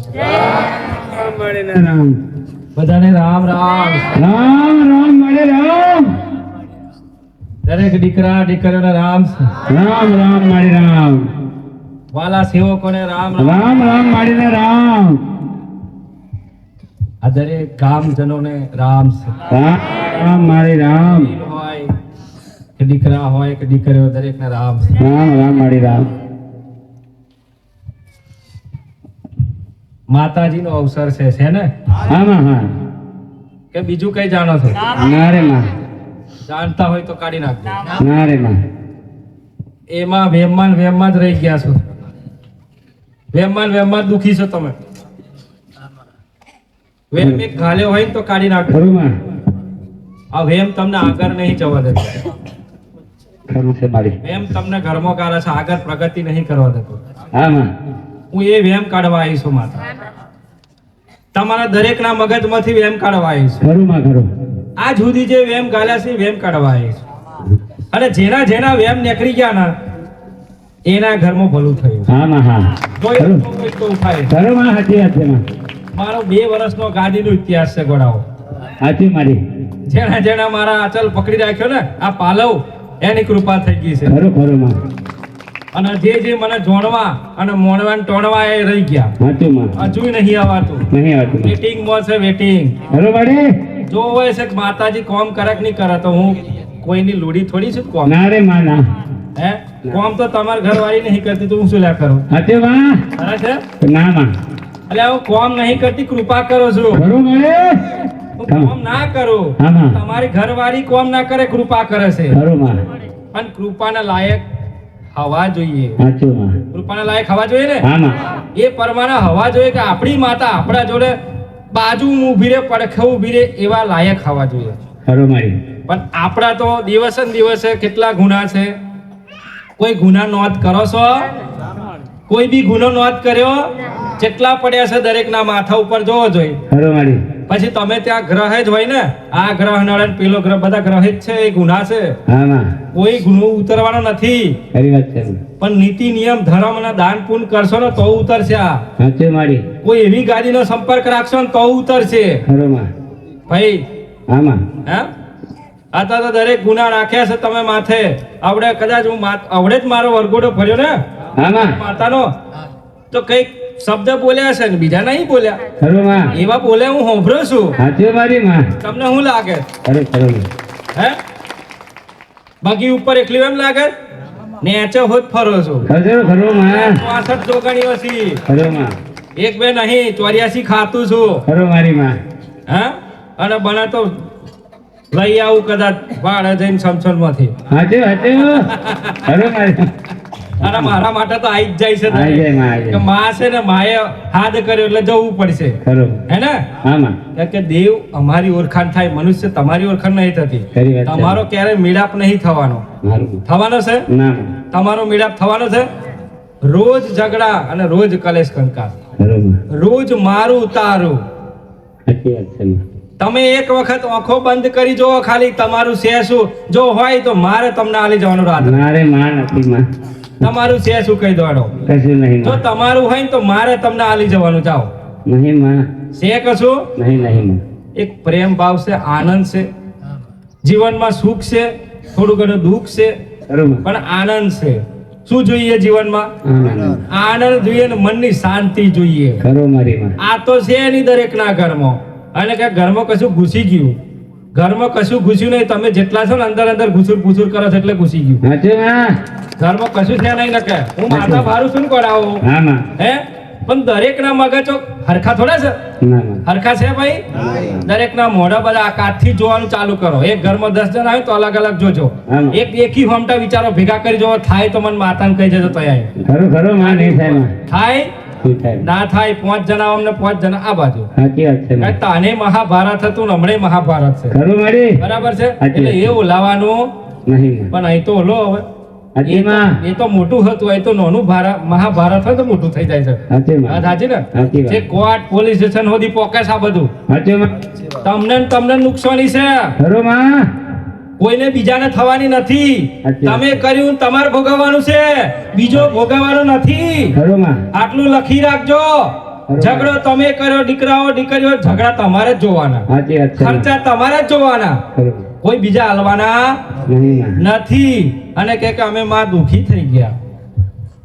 રામ બધાને રામ રામ. રામ રામ મળે રામ દરેક દીકરા દીકરીઓને રામ. રામ રામ મળે રામ વાલા સેવકોને રામ રામ. રામ રામ મળીને રામ આ દરેક ગામજનોને રામ. રામ રામ મારી રામ હોય કે દીકરા હોય કે દીકરીઓ દરેકને રામ. રામ રામ મારી રામ માતાજીનો અવસર છે ને હા હા કે બીજું કઈ જાણો છો? ના રે માં જાણતા હોય તો કાઢી નાખજો. ના રે માં એમાં વેમમાં જ રહી ગયા છો. વેમમાં જ દુખી છો તમે. વેમ એક ઘાલ્યો હોય ને તો કાઢી નાખો. ખરું માં આ વેમ તમને આગળ નહીં જવા દેતો. ખરું છે મારી વેમ તમને ઘરમાં કાઢે છે, આગળ પ્રગતિ નહીં કરવા દેતો. હા માં હું એ વેમ કાઢવા આવી છું માતા. તમારા દરેકના મગજમાંથી વેમ કાઢવા આવી છું. ખરું માં ખરું આજ સુધી જે વેમ ગાલ્યા છે એ વેમ કાઢવા આવી છું. અને જેના વેમ નીકળી ગયા ના એના ઘરમાં ભલું થયું. હા માં હા કોઈ ખરું તો ઉઠાય. ખરું માં સાચી વાત છે માં મારો 2 વર્ષનો ગાદીનો ઇતિહાસ છે ગોડાઓ. સાચી મારી જેના મારા આચલ પકડી રાખ્યો ને આ પાલવ એની કૃપા થઈ ગઈ છે. ખરું ખરું માં અને જે મને જોણવા અને મોણવા ટોણવા એ રહી ગયા. સાચું માં હજુ નહીં આવતું. નહીં આવતું વેટિંગ માં છે વેટિંગ. ખરું મારી જો હોય છે કે માતાજી કોમ કરે કે નહીં કરે તો હું કોઈની લોડી થોડી છું કોમ. ના રે માં ના હે કોમ તો તમારી ઘરવાળી નહીં કરતી તો હું શું લ્યા કરું? સાચું માં ખરા છે? ના માં એટલે હું કોમ નહીં કરતી કૃપા કરો છું. ખરું મારે હું કોમ ના કરું. હા માં તમારી ઘરવાળી કોમ ના કરે કૃપા કરે છે. ખરું માં પણ કૃપાના લાયક હવા જોઈએ. સાચું માં કૃપાના લાયક હવા જોઈએ ને. હા માં એ પ્રમાણે હવા જોઈએ કે આપણી માતા આપણા જોડે બાજુ ઊભી રે પડખે ઊભી રે એવા લાયક હવા જોઈએ. ખરું મારી પણ આપણા તો દિવસે ને દિવસે કેટલા ગુના છે. કોઈ ગુના નોંધ કરો છો? કોઈ બી ગુનો નોંધ કર્યો? કેટલા પડ્યા છે દરેકના માથા ઉપર જોવો જોઈએ. ખરું મારી પછી તમે ત્યાં ગ્રહ જ હોય ને, આ ગ્રહ નડે પેલો ગ્રહ બધા ગ્રહ જ છે. એ ગુના છે. હા માં કોઈ ગુનો ઉતરવાનો નથી. ખરી વાત છે પણ નીતિ નિયમ ધર્મ અને દાન પુણ્ય કરશો ને તો ઉતરશે. આ સાચું મારી કોઈ એવી ગાદીનો સંપર્ક રાખશો ને તો ઉતરશે. ખરું માં ભાઈ હા માં હે આ તો દરેક ગુના રાખ્યા છે તમે માથે. આવડે કદાચ હું આવડે જ મારો વરઘોડો ભર્યો ને હા માં માતાનો તો કઈક શબ્દ બોલ્યા છે ને બીજા નહીં બોલ્યા. ખરું માં એવા બોલે હું હોંભળું છું. સાચું મારી માં તમને શું લાગે? ખરું ખરું હે બાકી ઉપર એકલી એમ લાગે નેચે હોત ફરો છું. ખરું ખરું માં 64 જોગણીઓ છી. ખરું માં એક બે નહીં 84 ખાતું છું. ખરું મારી માં હે અને બને તો લઈ આવું કદાચ ભાડે જઈને સમસન માંથી. સાચું સાચું ખરું મારી અને મારા માટે તો આવી જ જાય છે આવી જાય માં આવી કે જાય માં છે ને માએ હાથ કર્યો એટલે જવું પડશે. ખરું હે ને હા માં કારણ કે દેવ અમારી ઓળખાણ થાય, મનુષ્ય તમારી ઓળખાણ નહીં થતી. ખરી વાત છે તમારો ક્યારેય મિલાપ નહીં થવાનો. મારું થવાનો છે? ના માં તમારો મિલાપ થવાનો છે. રોજ ઝઘડા અને રોજ કલેશ કંકાસ, ખરું માં રોજ મારું તારું. સાચી વાત છે માં તમે એક વખત આંખો બંધ કરી જુઓ ખાલી તમારું છે શું. જો હોય તો મારે તમને આલી જવાનું રાત. ના રે માં નથી માં તમારું છે શું કહી દોડો. કશું નહીં જો માં તમારું હોય ને તો મારે તમને આલી જવાનું. જાઓ નહીં માં છે કશું. નહીં નહીં માં એક પ્રેમ ભાવ છે, આનંદ છે, જીવનમાં સુખ છે, થોડું ઘણું દુઃખ છે, ખરું માં પણ આનંદ છે. શું જોઈએ જીવનમાં? આનંદ જોઈએ ને મનની શાંતિ જોઈએ. ખરું મારી માં આ તો છે નહીં દરેકના ઘરમાં. અને કે ઘરમાં કશું ઘૂસી ગયું, ઘરમાં કશું ઘૂસ્યું નહીં. તમે જેટલા છો ને અંદર અંદર ઘૂસુર પૂછુર કરો છો એટલે ઘૂસી ગયું. સાચું માં ઘરમાં કશું છે નહીં. નકે હું માતા ભારું છું ને કોડાવો. હા માં હે પણ દરેકના મગજો હરખા થોડા છે? ના માં હરખા છે ભાઈ? દરેકના મોઢા બધા કાઠથી જોવાનું ચાલુ કરો. એક ઘરમાં 10 જણ આવે તો અલગ અલગ જોજો. આમાં. એક એકી હોમટા વિચારો ભેગા કરી જોવો. થાય તો મને માતાને કહી જજો તૈયાર. ખરું ખરું માં નહીં થાય માં થાય શું થાય ના થાય 5 જણા અમને 5 જણા આ બાજુ. સાચી વાત છે માં તાને મહાભારત હતું ને હમણાં મહાભારત છે. ખરું મારી બરાબર છે. સાચી એટલે એ ઓલાવાનું નહીં માં પણ અહીં તો ઓલો હવે સાચી માં એ તો મોટું હતું. અહીં તો નાનું મહાભારત હોય તો મોટું થઈ જાય છે. સાચી માં વાત સાચી ને? સાચી વાત. જે કોર્ટ પોલીસ સ્ટેશન સુધી પોકે છે આ બધું. સાચું માં તમને ને તમને નુકસાની છે. ખરું માં કોઈને બીજાને થવાની નથી. સાચી વાત. તમે કર્યું તમારે ભોગવવાનું છે, બીજો ભોગવવાનો નથી. ખરું માં આટલું લખી રાખજો. ઝઘડો તમે કર્યો, દીકરાઓ દીકરીઓ ઝઘડા તમારે જ જોવાના, સાચી વાત છે માં. ખર્ચા તમારે જ જોવાના, ખરું. કોઈ બીજા હાલવાના નહીં માં. નથી. અને કે અમે માં દુખી થઈ ગયા,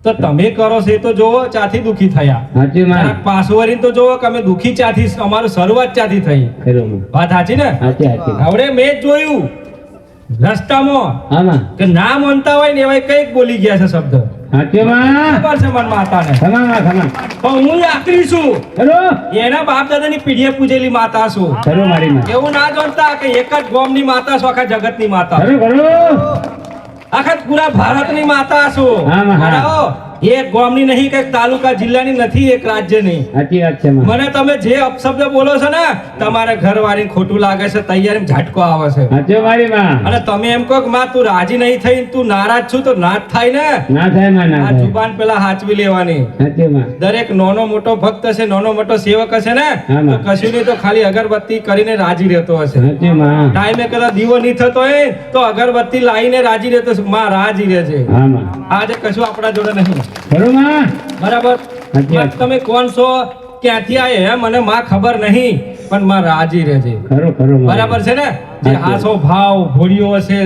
તો તમે કરો છો એ તો જોવો ચાથી દુખી થયા, સાચી માં. જરાક પાછું વળીને તો જોવો કે અમે દુખી ચાથી, અમારું શરૂઆત ચાથી થઈ. ખરું માં. વાત સાચી ને? સાચી સાચી. આવડે મેં જ જોયું રસ્તામાં હા માં. કે ના માનતા હોય ને એવા કઈક બોલી ગયા છે શબ્દ, સાચી માં. ખબર છે મન માતાને. ખમા માં ખમા. પણ હું આકરી છું, ખરું. એના બાપ દાદાની પેઢીએ પૂજેલી માતા છું. ખરું મારી માં. એવું ના જાણતા કે એક જ ગામની માતા છું, આખા જગતની માતા, ખરું ખરું. આખા પૂરા ભારતની માતા છું. હા, હા. બરાબર? એક ગામની નહીં, કે તાલુકા જિલ્લાની નથી, એક રાજ્યની. સાચી વાત છે માં. મને તમે જે અપશબ્દ બોલો છો ને, તમારે ઘરવાળી ખોટું લાગે છે, તૈયારી ઝાટકો આવે છે. સાચી મારી માં. અને તમે એમ કહો કે માં તું રાજી નહીં થઈ, તું નારાજ છું, તો ના જ થાય ને. ના થાય માં, ના આ થાય. જુબાન પેલા હાચવી લેવાની. સાચી માં. દરેક નાનો મોટો ભક્ત હશે, નાનો મોટો સેવક હશે ને, હા, તો માં. કશું નહીં તો ખાલી અગરબત્તી કરીને રાજી રહેતો હશે. સાચી માં. ટાઈમે કદાચ દીવો નહીં થતો હોય તો અગરબત્તી લાવીને રાજી રહેતો હશે, માં રાજી રહે છે. હા માં. આજે કશું આપણા જોડે નહીં. ખરું માં. બરાબર? સાચી વાત. તમે કોણ છો, ક્યાંથી આયા મને માં ખબર નહીં, પણ માં રાજી રહે છે. ખરું ખરું માં. બરાબર છે ને? જે સાચી. હાચો ભાવ ભોળિયો હશે,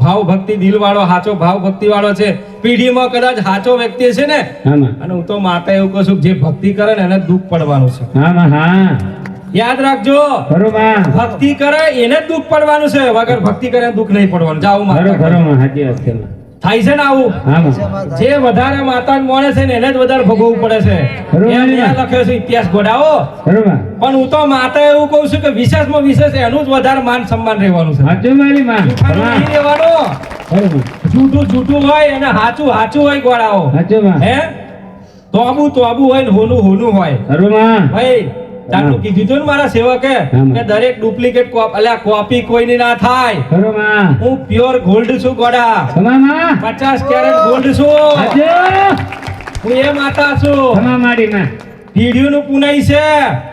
ભાવ ભક્તિ દિલ વાળો, હાચો ભાવ ભક્તિ વાળો છે, પેઢીમાં કદાચ હાચો વ્યક્તિ હશે ને, હા માં. અને હું તો માતા એવું કહું છું, જે ભક્તિ કરે ને એને દુઃખ પડવાનું છે. હા માં. હા. યાદ રાખજો, ખરું માં. ભક્તિ કરે એને જ દુઃખ પડવાનું છે, વગર ભક્તિ કરે એને દુઃખ નહીં પડવાનું. જાઓ ખરું માતા. ખરું માં. સાચી વાત છે માં. થાય છે ને આવું? હા માં. જે વધારે માતા મોણે છે ને એને જ વધારે ભોગવવું પડે છે. ખરું એમ ને? ત્યાં લખ્યો છે ઇતિહાસ ગોડાઓ. ખરું માં. પણ હું તો માતા એવું કહું છું કે વિશેષમાં વિશેષ એનું જ વધારે માન સન્માન રહેવાનું છે. સાચું મારી માં. જૂઠાનું ખરું. નહીં રહેવાનું. ખરું માં. જૂઠું જૂઠું હોય અને હાચું હાચું હોય ગોળાઓ. સાચું માં. હે તોબુ તોબુ હોય ને હોનું હોનું હોય. ખરું માં. ભાઈ તારું કીધું તું ને મારા સેવકે હા. કે દરેક ડુપ્લિકેટ કોપી કોઈની ના થાય. ખરું માં. હું પ્યોર ગોલ્ડ છું ગોડા, ખમા માં. 50 કેરેટ ગોલ્ડ છું. સાચું. હું એ માતા છું. ખમા મારી માં. પીઢીઓનું પુનાઈ છે.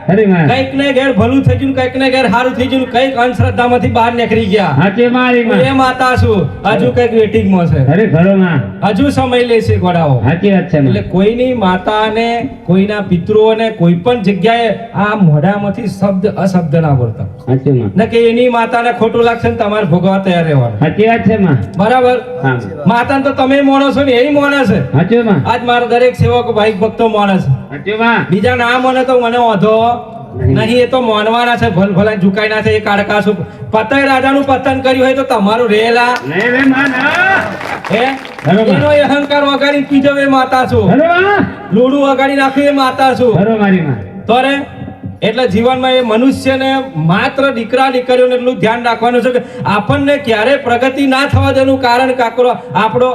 ખરી માં. કઈક ને ઘેર ભલું થઈ ગયું, કઈક ને ઘેર સારું થઈ ગયું, કઈક અંધશ્રદ્ધામાંથી બહાર નીકળી ગયા. સાચી મારી હું એ માં. માતા છું. હજુ કઈક વેટિંગમાં છે, ખરી ખરું માં. હજુ સમય લેશે ગોડાઓ. સાચી વાત છે એટલે માં. કોઈની માતાને, કોઈના પિતૃઓને કોઈ પણ જગ્યાએ આ મોઢામાંથી શબ્દ અશબ્દ ના બોલતા. સાચું માં. ને કે એની માતાને ખોટું લાગશે ને તમારે ભોગવવા તૈયાર રહેવાનું. સાચી વાત છે માં. બરાબર? હા. માતાને તો તમે મોણો છો ને એ મોણે છે. સાચું માં. આજ મારા દરેક સેવકો ભાઈ ભક્તો મોણે છે. સાચું માં. બીજા ના મોને તો મને વાંધો નહીં, એ તો માનવાના છે, ભલ ભલા ઝુકાઈ ના છે. એ કાળકા શું પતંગ રાજાનું પતન કર્યું હોય તો તમારું રેલા નહીં રે માં ના. હે બરોબર. એનો એ અહંકાર વગાડી પીજો એ માતા છું. ખરું માં. લોડું વગાડી નાખ્યું એ માતા છું. ખરું મારી માં. તો રે એટલે જીવનમાં એ મનુષ્યને માત્ર દીકરા દીકરીઓને એટલું ધ્યાન રાખવાનું છે કે આપણને ક્યારે પ્રગતિ ના થવા દેવાનું કારણ કાકરો આપણો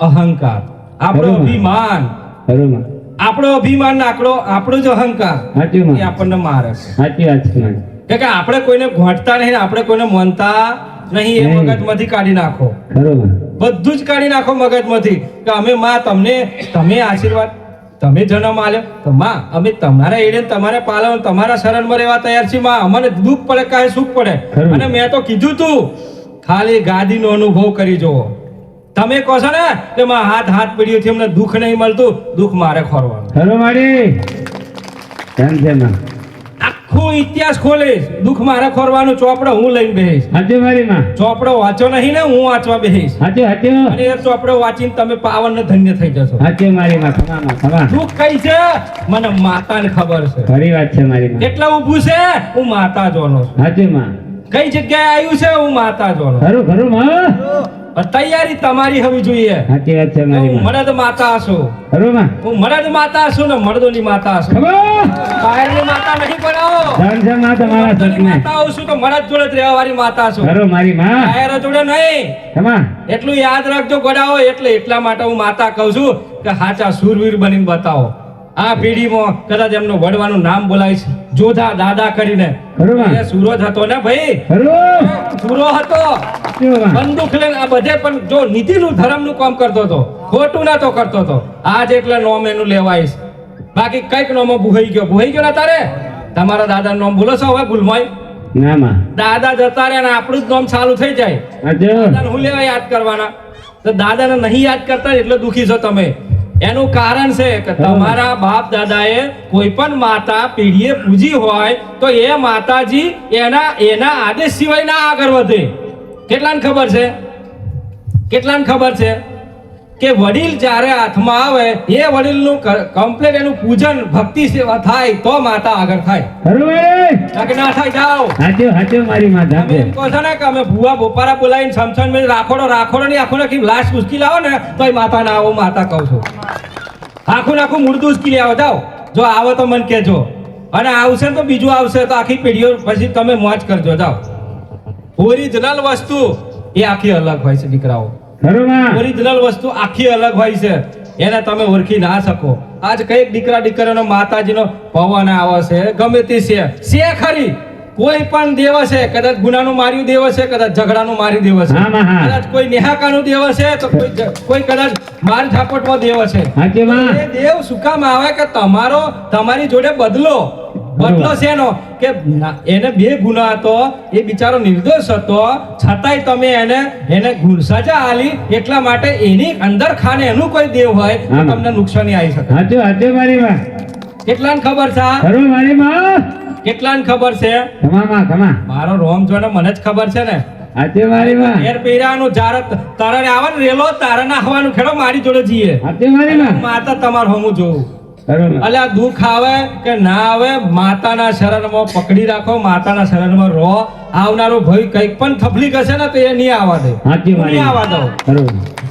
અહંકાર, આપણો બરોબર. અભિમાન, ખરું માં. આપણો અભિમાન ને આપણો જ અહંકાર સાચું એ માં. આપણને મારે છે. સાચી વાત છે માં. કે આપણે કોઈને ઘોંટતા નહીં ને આપણે કોઈને માનતા નહીં, એ નહીં. મગજમાંથી કાઢી નાખો. ખરું માં. બધું જ કાઢી નાખો મગજમાંથી કે અમે માં તમે આશીર્વાદ, તમે જન્મ આલ્યો તો માં અમે તમારા એડે તમારે પાલવ તમારા શરણમાં રહેવા તૈયાર છીએ માં. અમને દુઃખ પડે કાંઈ સુખ પડે. ખરું. અને મેં તો કીધું તું ખાલી ગાદીનો અનુભવ કરી જુઓ. તમે કહો છો ને કે માં હાથ પીડ્યું અમને દુઃખ નહીં મળતું, દુઃખ મારે ખોરવાનું. ખરું મારી. કેમ છે માં. આખું ઇતિહાસ ખોલીશ, દુઃખ મારે ખોરવાનું. ચોપડો હું લઈને બેહીશ. સાચું મારી માં. ચોપડો વાંચો નહીં ને હું વાંચવા બેહીશ. સાચું સાચું. અને એ ચોપડો વાંચીને તમે પાવન ને ધન્ય થઈ જશો. સાચું મારી માં. ખમા માં. ખમા. દુઃખ કઈ છે મને માતાને ખબર છે. ખરી વાત છે મારી માં. કેટલા ઊભું છે હું માતા જોનો છું. સાચું માં. કઈ જગ્યાએ આવ્યું છે હું માતા જોનો છું. ખરું ખરું માં. પણ તૈયારી તમારી હોવી જોઈએ. સાચી વાત છે મારી હું માં. મરદ માતા છું, ખરું માં. હું મરદ માતા છું ને મર્દોની માતા છું. ખબર. બહારની માતા નહીં બનાવો. ધન છે માં તમારા મર્દોની સપને. માતા છું તો મરદ જોડે જ રહેવા વાળી માતા છું, ખરું મારી માં. બહાર જોડે નહીં. ખમા. એટલું યાદ રાખજો ગોડાઓ. એટલા માટે હું માતા કહું છું કે સાચા શૂરવીર બનીને બતાવો. આ પેઢીમાં કદાચ એમનું વડવાનું નામ બોલાય છે જોધા દાદા કરીને. ખરું માં. એ સૂરજ હતો ને ભાઈ, ખરું. સૂરો હતો. સાચું માં. બંદૂક લઈને આ બધે પણ જો નીતિનું ધર્મનું કામ કરતો હતો, ખોટું ના તો કરતો હતો. આજ એટલે નોમ એનું લેવાઈશ. બાકી કઈક નોમો ભૂહાઈ ગયો ને તારે તમારા દાદા નામ બોલો છો હવે ભૂલમાય. ના માં. દાદા જતા રહ્યા ને આપણું જ નામ ચાલુ થઈ જાય. સાચું. દાદાને હું લેવા યાદ કરવાના? તો દાદાને નહીં યાદ કરતા એટલે દુખી છો તમે. એનું કારણ છે કે તમારા બાપ દાદાએ કોઈ પણ માતા પેઢીએ પૂજી હોય તો એ માતાજી એના આદેશ સિવાય ના આગળ વધે. કેટલાને ખબર છે? કેટલાને ખબર છે કે વડીલ જ્યારે હાથમાં આવે એ વડીલનું કમ્પ્લીટ એનું પૂજન ભક્તિ સેવા થાય તો માતા આગળ થાય. બરોબર કે ના થાય? જાઓ હાચું હાચું મારી માતા તમે એમ કહો છો ને કે અમે ભૂવા બોપારા બોલાવીને સમસણ માં રાખોડો ની આખો નાખી લાશ મુશ્કેલ આવો ને તો એ માતા ના આવો માતા કહું છું. આખું મુર્દું ઉશ્કેલી આવો. જાઓ જો આવો તો મને કહેજો, અને આવશે ને તો બીજું આવશે તો આખી પેઢીઓ પછી તમે મોજ કરજો. જાઓ. ઓરિજિનલ વસ્તુ એ આખી અલગ હોય છે દીકરાઓ. બરોબર ઓરિજિનલ વસ્તુ આખી અલગ હોય છે, એને તમે ઓળખી ના શકો. આજ કઈક દીકરીઓનો માતાજીનો પવન આવે છે, ગમે તે છે ખરી. કોઈ પણ દેવ છે, કદાચ ગુનાનું માર્યું દેવ છે, કદાચ ઝઘડાનું મારી દેવ છે, કદાચ કોઈ નેહાકાનું દેવ છે, તો કોઈ કદાચ માર ઝાપટમાં દેવ છે. એ દેવ શું કામ આવે કે તમારી જોડે બદલો છે એનો કે એને 2 ગુના હતો, એ બિચારો નિર્દોષ હતો, છતાંય તમે એને સજા આલી. એટલા માટે એની અંદર ખાને એનું કોઈ દેવ હોય તો તમને નુકસાની આવી શકે. કેટલાને ખબર છે? કેટલાને ખબર છે? મારો રોમ જોને મને જ ખબર છે ને. ઘેર પીરાનું જારે તારે આવે ને રેલો તારે ના આવવાનું ખેડો મારી જોડે જઈએ. માતા તમારું હમું જોવું. અલ્યા દુઃખ આવે કે ના આવે, માતાના શરણમાં પકડી રાખો, માતાના શરણમાં રહો. આવનારો ભાઈ કઈક પણ તકલીફ હશે ને તો એ નહીં આવવા દે, નહીં આવવા દો.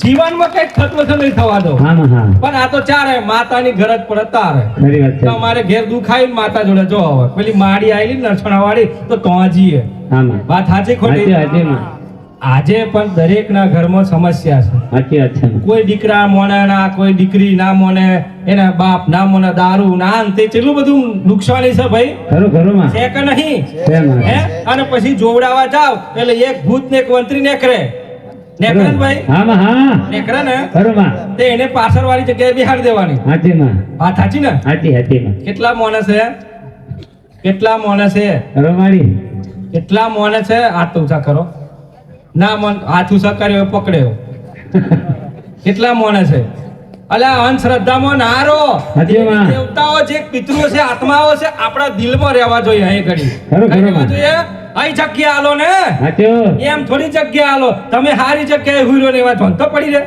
જીવનમાં કઈક થતું હશે નહીં થવા દો. પણ આ તો ચારે માતાની ગરજ પડે તારે. અમારે ઘેર દુઃખ આવી માતા જોડે જો હવે પેલી માડી આવેલી નરસણા વાળી તો તો જઈએ. વાત સાચી ખોટી? આજે પણ દરેક ના ઘરમાં સમસ્યા છે. કોઈ દીકરા મોને ના, કોઈ દીકરી ના મોને, એના બાપ ના મોને, દારૂ ના તે કેટલું બધું નુકસાની છે ભાઈ. છે કે નહીં? અને પછી જોવડાવા જાવ એટલે એક ભૂત ને એક વંત્રી નેકરે ને તે એને પાછળ વાળી જગ્યાએ બિહાડી દેવાની. વાત સાચી ને? કેટલા મોને છે? કેટલા મોને છે? કેટલા મોને છે? હાથ તો ઊંચા કરો. ના મન હાથ ઊંચા કર્યો પકડ્યો. કેટલા મોને છે? અલ્યા અંધશ્રદ્ધામાં ના રહો. દેવતાઓ જે પિતૃઓ છે, આત્માઓ છે, આપણા દિલમાં રહેવા જોઈએ. અહીં ઘડી જોઈએ. અહીં જગ્યા આલો ને, એમ થોડી જગ્યા આલો. તમે સારી જગ્યાએ હુઈ ને એવા ધોંતો પડી રહે.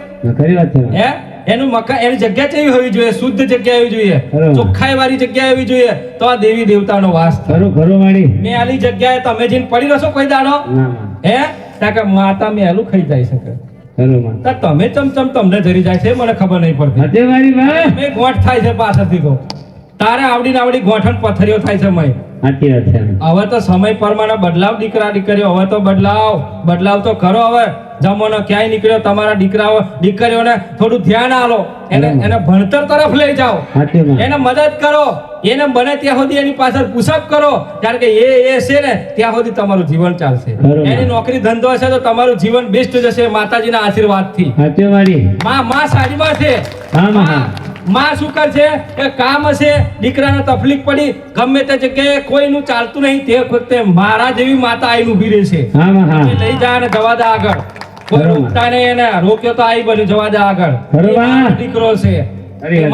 એનું મકાન, એની જગ્યા કેવી હોવી જોઈએ? શુદ્ધ જગ્યા હોવી જોઈએ, ચોખ્ખાઈ વાળી જગ્યા હોવી જોઈએ, તો આ દેવી દેવતાનો વાસ થાય. મેં આલી જગ્યાએ તમે જઈને પડી રહેશો કોઈ દાડો? કે માતા મેલું ખાઈ જાય શકે. તમે ચમચમ તમને જરી જાય છે મને ખબર નહીં પડતી. મેં ગોઠ થાય છે પાછળથી તો તારે આવડી ગોઠણ પથરીઓ થાય છે. હવે તો સમય પ્રમાણે બદલાવ. દીકરા દીકરીઓ હવે તો બદલાવ તો કરો. હવે જમાનો ક્યાંય નીકળ્યો. તમારા દીકરીઓને થોડું ધ્યાન આલો, એને ભણતર તરફ લઈ જાઓ, એને મદદ કરો, એને બને ત્યાં સુધી એની પાછળ પુશઅપ કરો. કારણ કે એ છે ને ત્યાં સુધી તમારું જીવન ચાલશે. એની નોકરી ધંધો હશે તો તમારું જીવન બેસ્ટ જશે માતાજીના આશીર્વાદથી. માં સાડીમાં છે. માં શું કરશે? એ કામ હશે, દીકરાને તકલીફ પડી, ગમે તે જગ્યાએ કોઈનું ચાલતું નહીં, તે વખતે મારા જેવી માતા આવીને ઉભી રહેશે. લઈ જા ને જવા દે આગળ. કોઈ રોકતા નહીં, એને રોક્યો તો આવી બન્યું, જવા દે આગળ. દીકરો છે,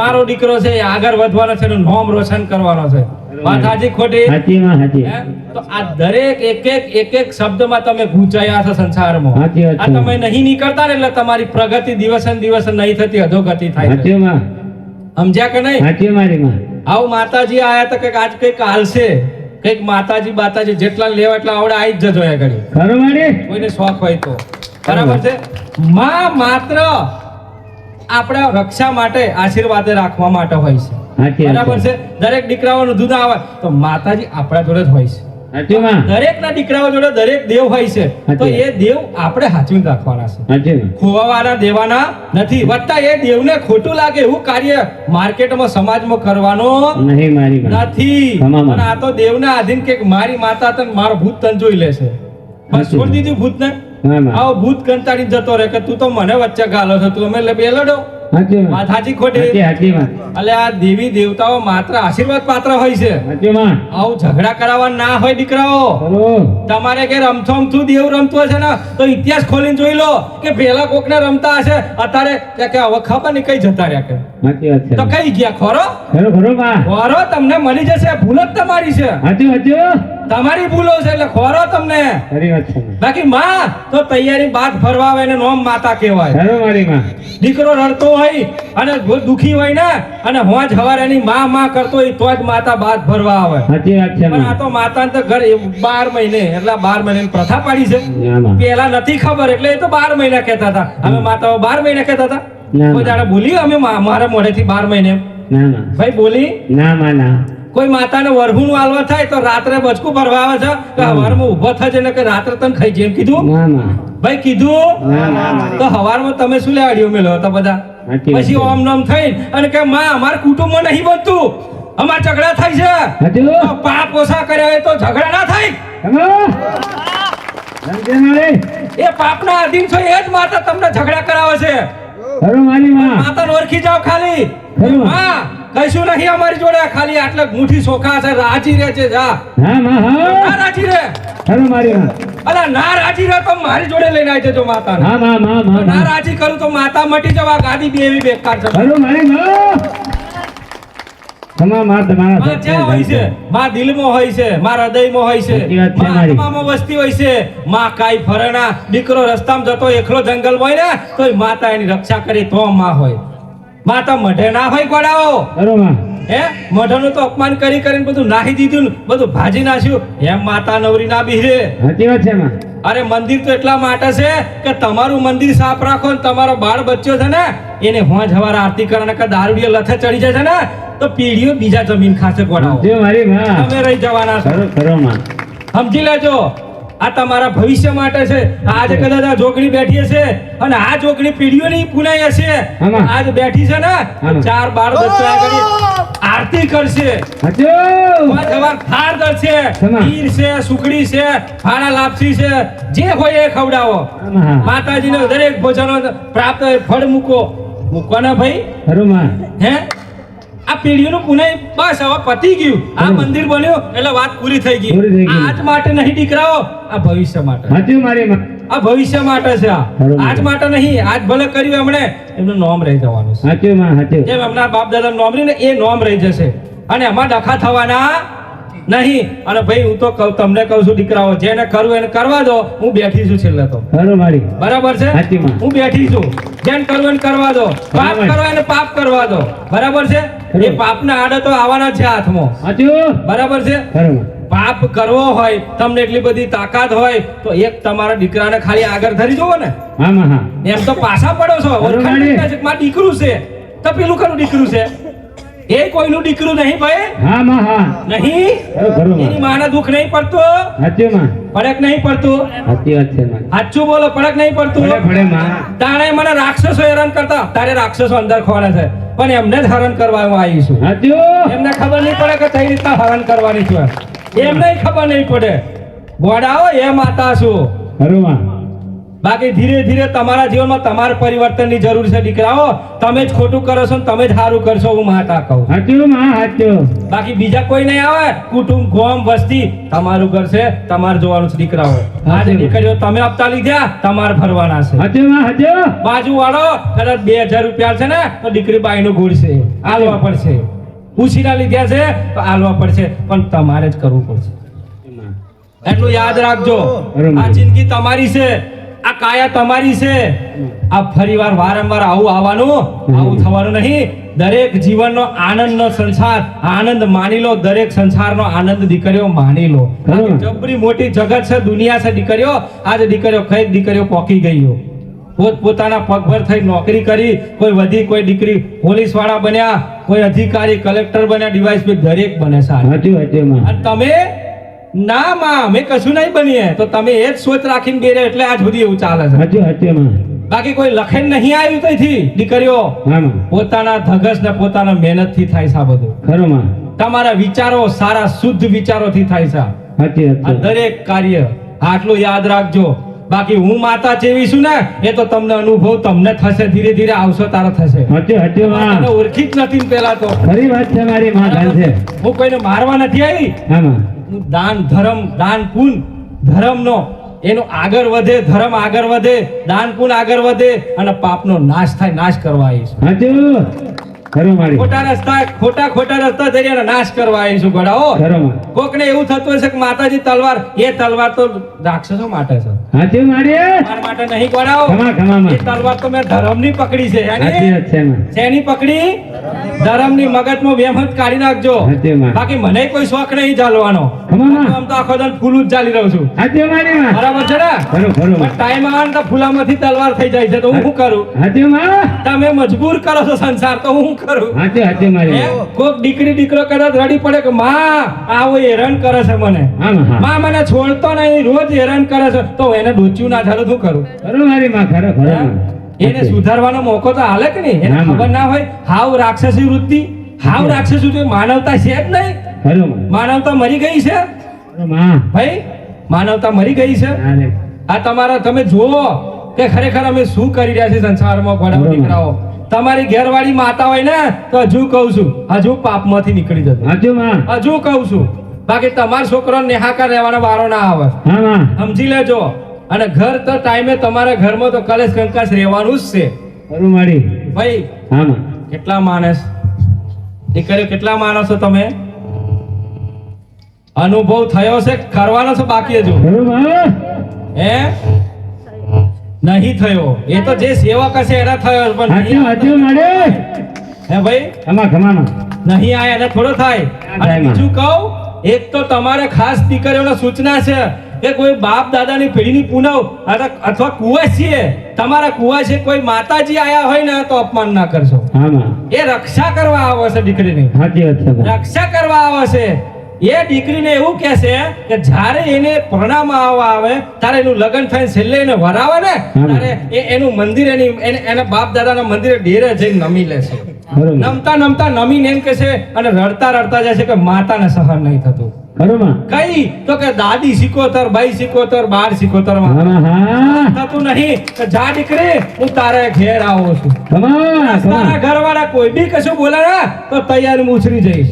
મારો દીકરો છે, આગળ વધવાનો છે, એનું નામ રોશન કરવાનો છે. વાત સાચી ખોટી? તો આ દરેક એક શબ્દમાં તમે ગૂંચાયા છો સંસારમાં. આ તમે નહીં નીકળતા ને એટલે તમારી પ્રગતિ દિવસે દિવસે નહીં થતી, અધોગતિ થાય. સમજ્યા કે નહીં? આવું માતાજી આયા તો કઈક આજ કઈક હાલશે. કઈક માતાજી જેટલા લેવા એટલા આવડે આવી જ જજો. કોઈને શોખ હોય તો બરાબર છે. માં માત્ર આપણા રક્ષા માટે, આશીર્વાદ રાખવા માટે હોય છે. બરાબર છે. દરેક દીકરાઓનું દૂધ આવે તો માતાજી આપણા જોડે જ હોય છે. દરેક ના દીકરાઓ જોડે દરેક દેવ હોય છે. તો એ દેવ આપણે સાચવીને રાખવાના છે, ખોવાવાના દેવાના નથી. વત્તા એ દેવને ખોટું લાગે એવું કાર્ય માર્કેટમાં સમાજમાં કરવાનો નથી. પણ આ તો દેવને આધીન કે મારી માતા તને મારો ભૂત તને જોઈ લેશે. બસ છોડી દીધું ભૂત ને. આવો ભૂત કંટાળી જતો રહે કે તું તો મને વચ્ચે ગાલો છો, તું અમે બે લડો. સાચી માં. વાત સાચી ખોટી? સાચી સાચી માં. એટલે આ દેવી દેવતાઓ માત્ર આશીર્વાદ પાત્ર હોય છે. સાચી માં. આવું ઝઘડા કરાવવા ના હોય દીકરાઓ. ખરું. તમારે કે રમતું દેવ રમતું હશે ને તો ઇતિહાસ ખોલીને જોઈ લો કે પેલા કોકને રમતા હશે અત્યારે કે હવે ખબર નહીં કઈ જતા રહ્યા કે સાચી વાત છે. તો કઈ ગયા ખરો ખરું ખરું માં. ખરો તમને મળી જશે. ભૂલ જ તમારી છે. સાચું સાચું. તમારી ભૂલો છે એટલે ખરો તમને. ખરી વાત છે માં. બાકી માં તો તૈયારી બાદ ફરવા આવે ને નોમ માતા કહેવાય. ખરું મારી માં. દીકરો રડતો હોય અને દુખી હોય ને અને હોજ હવારે એની માં કરતો હોય તો જ માતા બાદ ભરવા આવે. સાચી વાત છે પણ આ માં. તો માતાને તો ઘર 12 મહિને એટલે 12 મહિને પ્રથા પાડી છે. ના માં. પેલા નથી ખબર એટલે એ તો 12 મહિના કહેતા હતા. અમે માતાઓ 12 મહિના કહેતા હતા. ના. કોઈ જાણે બોલી અમે મારા મોઢેથી 12 મહિને ના માં. ભાઈ બોલી? ના માં ના. કોઈ માતાને વરહુનું આલવા થાય તો રાત્રે બચકું ભરવા આવે છે કે હવારમાં ઊભો થજે ને કે રાત્રે તને ખાઈ જેમ કીધું ના માં. ભાઈ કીધું ના ના મારી. તો હવારમાં તમે શું લેવાડ્યો મેલો હતા બધા સાચી વાત પછી છે. ઓમ નોમ થઈ અને કે માં અમારા કુટુંબમાં નહીં બનતું અમાર ઝઘડા થાય છે. સાચું. તો પાપ ઓછા કર્યા હોય તો ઝઘડા ના થાય. ખરું. સમજે મારી. એ પાપના અધીન છો એ જ માતા તમને ઝઘડા કરાવે છે. ખરું મારી માં. માતાને ઓળખી જાઓ ખાલી. ખરું. માં કશું નહીં અમારી જોડે ખાલી આટલે મુઠ્ઠી સોખા છે રાજી રહે છે જા. હા માં ના હા. રાજી રહે. ખરું મારી માં. અલા ના રાજી રહે તો મારી જોડે લઈને આવી જજો માતાને. હા માં માં માં ના માં. રાજી કરું તો માતા મટી જવા ગાદી બે એવી બેકાર છે. ખરું મારી માં. તમારા માં તમારા માં જ્યાં હોય છે માં દિલમાં હોય છે માં હૃદયમાં હોય છે સાચી વાત છે માં મારી. આત્મામાં વસતી હોય છે. માં કાંઈ ફરેના દીકરો રસ્તામાં જતો એકલો જંગલ હોય ને તોય માતા એની રક્ષા કરી તો માં હોય. માતા મઢે ના હોય ગોડાઓ. ખરું માં. હે મઢનું તો અપમાન કરી કરીને બધું નાહી દીધું ને બધું ભાજી નાખ્યું એમ માતા નવરી ના બીરે. સાચી વાત છે માં. અરે મંદિર તો એટલા માટે છે કે તમારું મંદિર સાફ રાખો ને તમારો બાળ બચ્ચો છે ને એને હોજ હવાર આરતી કરે કે દારૂડિયો લથે ચડી જાય છે ને તો પીઢીઓ બીજા જમીન ખાશે ગોડાઓ. સમજે મારી માં. તમે રહી જવાના છો. ખરું ખરું માં. સમજી લેજો આ તમારા ભવિષ્ય માટે છે. આજે કદાચ આ જોગણી બેઠી હશે અને આ જોગણી પીઢીઓની પુનાઈ હશે. આમાં. આજ બેઠી છે ને આમાં. 4 બાળ બચ્ચો આગળ આરતી કરશે. સાચું. હોજ હવાર થાળ ધરશે, શેમાં? ખીર છે, સુખડી છે, ફાણા લાપસી છે, જે હોય એ ખવડાવો. આમાં હા. માતાજીને દરેક ભોજનો પ્રાપ્ત ફળ મૂકો ને ભાઈ. ખરું માં. હે આ પેઢીઓનું પુનઃ બસ હવે પતી ગયું. આ મંદિર બન્યું એટલે વાત પૂરી થઈ ગઈ. પૂરી થઈ ગઈ. આજ માટે નહીં દીકરાઓ આ ભવિષ્ય માટે. સાચું મારી માં. આ ભવિષ્ય માટે છે. આ બરોબર. આજ માટે નહીં. આજ ભલે કર્યું એમણે એમનું નામ રહી જવાનું છે. સાચું માં સાચું. જેમ એમના બાપ દાદા નામ રહ્યું ને એ નામ રહી જશે અને એમાં ડખા થવાના નહીં. અને ભાઈ હું તો તમને કહું છું દીકરાઓ જેને કરવું એને કરવા દો. હું બેઠી છું છેલ્લે તો ખરું મારી. બરાબર છે. સાચી માં. હું બેઠી છું. જેને કરવું એને કરવા દો. પાપ બરાબર. કરવા એને પાપ કરવા દો. બરાબર છે. એ પાપના આડે તો આવવાના છે હાથમાં. સાચું. બરાબર છે. ખરું માં. પાપ કરવો હોય તમને એટલી બધી તાકાત હોય તો એક તમારા દીકરાને ખાલી આગળ ધરી જોવો ને. હા માં હા. એમ તો પાછા પડો છો. બરોબર. ઓળખાણ નહીં થાય છે કે મારું દીકરું છે તો પેલું કરું દીકરું છે. એ કોઈનું દીકરું નહીં ભાઈ. હા માં હા. નહીં. ખરું ખરું એની માં. માને દુઃખ નહીં પડતું. સાચું માં. પડક નહીં પડતું. સાચી વાત છે માં. સાચું બોલો પડક નહીં પડતું. ભલે ભલે માં. તાણે મને રાક્ષસો હેરાન કરતા તારે રાક્ષસો અંદર ખોવાના છે પણ એમને જ હરણ કરવા હું આવી છું. સાચું. એમને ખબર નહીં પડે કે કઈ રીતના હરણ કરવાની છે. એમને ખબર નહીં પડે. ગોડાઓ એ માતા છું. ખરું માં. બાકી ધીરે ધીરે તમારા જીવનમાં તમારે પરિવર્તનની જરૂર છે દીકરાઓ. તમે જ ખોટું કરો છો ને તમે જ સારું કરશો હું માતા કહું. સાચું માં સાચું. બાકી બીજા કોઈ નહીં આવે. કુટુંબ ગોમ વસ્તી તમારું ઘર છે તમારે જોવાનું છે દીકરાઓ. આજે દીકરીઓ તમે હપ્તા લીધા તમારે ભરવાના છે. સાચું માં સાચું. બાજુ વાળો કદાચ 2000 રૂપિયા છે ને તો દીકરી બાઈનું ગુડ છે આલવા પડશે. ઉછીના લીધા છે તો આલવા પડશે પણ તમારે જ કરવું પડશે. એટલું યાદ રાખજો. બરોબર. આ જિંદગી તમારી છે. આ કાયા તમારી છે. આ ફરીવાર વારંવાર આવું આવવાનું આવું થવાનું નહીં. દરેક જીવનનો આનંદનો સંસાર આનંદ માની લો. દરેક સંસારનો આનંદ દીકરીઓ માની લો. બરોબર. જબરી મોટી જગત છે દુનિયા છે દીકરીઓ. આજે દીકરીઓ કઈ દીકરીઓ પોકી ગઈ. પોતાના પગભર થઈ નોકરી કરી. કોઈ વધી કોઈ દીકરી પોલીસ વાળા બન્યા, કોઈ અધિકારી કલેક્ટર બન્યા, ડીવાયએસપી દરેક બને છે. સાચું સાચું માં. અને તમે ના માં અમે કશું નહીં બનીએ તો તમે એ જ સોચ રાખીને બેરે એટલે આજ સુધી એવું ચાલે છે. સાચું સાચું માં. બાકી કોઈ લખેન નહીં આવ્યું તઈથી દીકરીઓ હા માં. પોતાના ધગસ ને પોતાના મહેનત થી થાય છે. આ બધું ખરું માં. તમારા વિચારો સારા શુદ્ધ વિચારોથી થાય છે. સાચી આ વાત છે. દરેક કાર્ય આટલું યાદ રાખજો. બાકી હું માતા જેવી છું ને એ તો તમને અનુભવ તમને થશે, ધીરે ધીરે આવશો તારે થશે. હાચું માં તને ઓળખી જ નથી ને પેલા તો. ખરી વાત છે મારી માં ધન છે. હું કોઈને મારવા નથી આવી. હા માં હું દાન ધર્મ દાન પુન ધર્મનો એનો આગળ વધે, ધર્મ આગળ વધે, દાન પુન આગળ વધે અને પાપનો નાશ થાય, નાશ કરવા આવીશ. હાચું ખરું મારી. ખોટા રસ્તા જઈને એનો નાશ કરવા આવીશું ગોડાઓ. ખરું માં કોકને એવું થતું હશે કે માતાજી તલવાર, એ તલવાર તો રાક્ષસો માટે છે, હાચું મારી. મારા માટે નહીં ગોડાઓ. ખમા એ તલવાર તો મેં ધર્મની પકડી છે. હાચી વાત છે માં. શેની પકડી? ધર્મની. મગજમાં વહેમત કાઢી નાખજો. હાચી માં. બાકી મને કોઈ શોખ નહીં ચાલવાનો. ખમા માં. આમ તો આખો દાડો ફૂલું જ ચાલી રહ્યો છું. હાચું મારી માં. બરાબર છે ને? ખરું પણ ટાઈમ આવે ને તો ફૂલામાંથી તલવાર થઈ જાય છે, તો હું શું કરું? હાચું માં. તમે મજબૂર કરો છો સંસાર, તો હું કરું? હાચું મારી. કોક દીકરી દીકરો કદાચ રડી પડે કે માં આવો હેરાન કરે છે મને, હા માં. માં મને છોડતો નહીં, રોજ હેરાન કરે છે, તો એને ડોચ્યું ના ચાલુ શું કરું? ખરું મારી માં. ખરું એને સુધારવાનો મોકો તો હાલે કે નહીં? એને હા, ખબર ના હોય હાવ રાક્ષસી વૃત્તિ, હાવ રાક્ષસી વૃત્તિ. માનવતા છે જ નહીં. ખરું માં. માનવતા મરી ગઈ છે ખરું માં. ભાઈ, માનવતા મરી ગઈ છે. હાલે. આ તમારા તમે જુઓ કે ખરેખર અમે શું કરી રહ્યા છીએ સંસારમાં. ઘણા બરોબર. દીકરાઓ તમારી ઘેરવાળી માતા હોય ને તો હજુ કહું છું, હજુ પાપમાંથી નીકળી જતો. હાચું માં. હજુ કહું છું. બાકી તમારા છોકરાને નેહાકાર રહેવાનો વારો ના આવે, હા માં. સમજી લેજો. અને ઘર તો ટાઈમે તમારા ઘરમાં તો કલેશ કંકાસ રહેવાનું જ છે ખરું મારી. ભાઈ. હા માં. કેટલા માણસ દીકરીઓ, કેટલા માણસો તમે અનુભવ થયો છે, કરવાનો છે બાકી હજુ? ખરું માં. હે નહીં થયો. એ તો જે સેવક હશે એના થયો, પણ નહીં હાચું મારી. હે ભાઈ, ખમામાં. નહીં આ એને થોડો થાય. અને બીજું કહું, એક તો તમારે ખાસ દીકરીઓને સૂચના છે કે કોઈ બાપ દાદાની પેઢીની પૂનવ અથવા કુવાસીએ, તમારા કુવાસી કોઈ માતાજી આયા હોય ને તો અપમાન ના કરશો. હા માં. એ રક્ષા કરવા આવે છે દીકરીની, હાચી વાત છે. રક્ષા કરવા આવે છે. એ દીકરીને એવું કહે છે કે જ્યારે એને પ્રણામ આવવા આવે ત્યારે એનું લગ્ન થઈને છેલ્લે એને વરાવે ને ત્યારે એનું મંદિર એના બાપ દાદાના મંદિરે ડેરે જઈને નમી લે છે. નમતા નમીને એમ કે છે અને રડતા જાય છે કે માતાને સહન નહીં થતું. કઈ તો કે દાદી સિકોતર, બાઈ સિકોતર, 12 સિકોતર માં થતું નહીં. કે જા દીકરી, હું તારે ઘેર આવું છું. તારા ઘરવાળા કોઈ બી કશું બોલે ને તો તૈયાર ઉછરી જઈશ.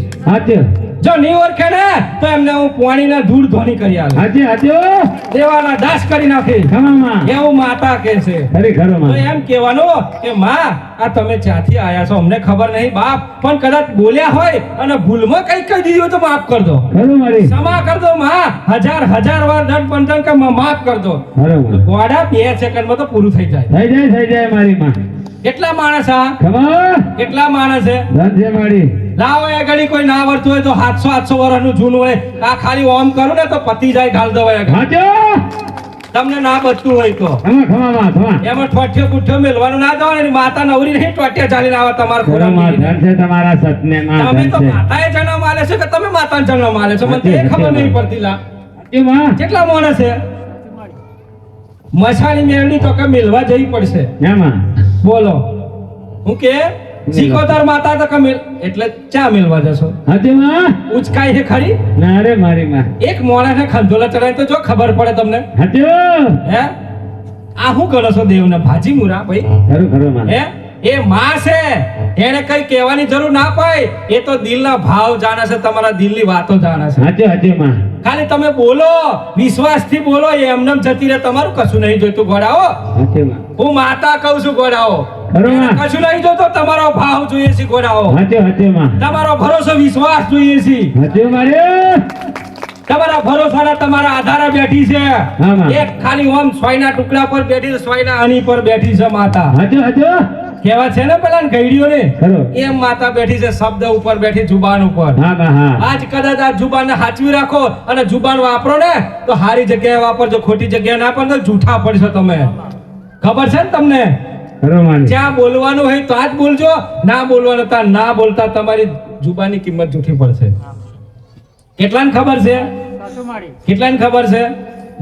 જો નહીં ઓળખે ને તો એમને હું પાણીના ધૂળ ધોની કરી આલું, દેવાના દાસ કરી નાખી. એવું માતા કે છે. તો એમ કહેવાનું કે માં આ તમે ક્યાંથી આયા છો અમને ખબર નહીં બાપ, પણ કદાચ બોલ્યા હોય અને ભૂલમાં કઈ કહી દીધું તો માફ કર દો, ક્ષમા કર દો માં. હજાર વાર દંડ બંધન કે માફ કર દો. ગોડા 2 સેકન્ડમાં તો પૂરું થઈ જાય. થઈ જાય મારી માં. કેટલા માણસ આ? કેટલા માણસ છે? લાવો એ ઘડી કોઈ ના આવડતું હોય તો 700 વર્ષનું જૂનું હોય, આ ખાલી ઓમ કરું ને તો પતી જાય, ગાલ દો. તમને ના બચતું હોય તો એમાં ઠોઠિયો કુઠ્યો મેલવાનું ના દો. માતા નવરી નહીં ઠોઠિયા ચાલીને આવે તમારા તમે તો માતાએ જન્મ આલે છે કે તમે માતાને જન્મ આલે છો? મને એ ખબર નહીં પડતી. લા કેટલા માણસ છે? મસાણી મેળવી તો કે મેલવા જવી પડશે. બોલો હું કે સિકોતર માતા તો કે એટલે ચા મેલવા જશો? ઉચકાઈ છે ખરી? ના રે મારી માં. એક મોણાને ખંધોલા ચડાય તો જો ખબર પડે તમને. હે આ શું કરો છો દેવને ભાજી મુરા ભાઈ? હે એ માં છે, એને કઈ કહેવાની જરૂર ના પડે. એ તો દિલના ભાવ જાણે છે, તમારા દિલની વાતો જાણે છે. ખાલી તમે બોલો, વિશ્વાસથી બોલો, એમને જતી રહે. તમારું કશું નહીં જોઈતું ગોડાઓ. હું માતા કહું છું ગોડાઓ, કશું નહીં જોતો, તમારો ભાવ જોઈએ છે ગોડાઓ. તમારો ભરોસો વિશ્વાસ જોઈએ છે. તમારા ભરોસાના તમારા આધારે બેઠી છે. એક ખાલી ઓમ સોયના ટુકડા પર બેઠી છે, સોયના અણી પર બેઠી છે માતા. કેવા છે ને પેલા ગઈડીઓ ને એમ માતા બેઠી છે, શબ્દ ઉપર બેઠી, જુબાન ઉપર. આજ કદાચ આ જુબાન સાચવી રાખો અને જુબાન વાપરો ને તો સારી જગ્યાએ વાપરજો, ખોટી જગ્યાએ ના પણ જૂઠા પડશો તમે. ખબર છે ને તમને? જ્યાં બોલવાનું હોય તો આજ બોલજો, ના બોલવાનું તો ના બોલતા. તમારી જુબાનની કિંમત જૂઠી પડશે. કેટલાને ખબર છે? કેટલાને ખબર છે?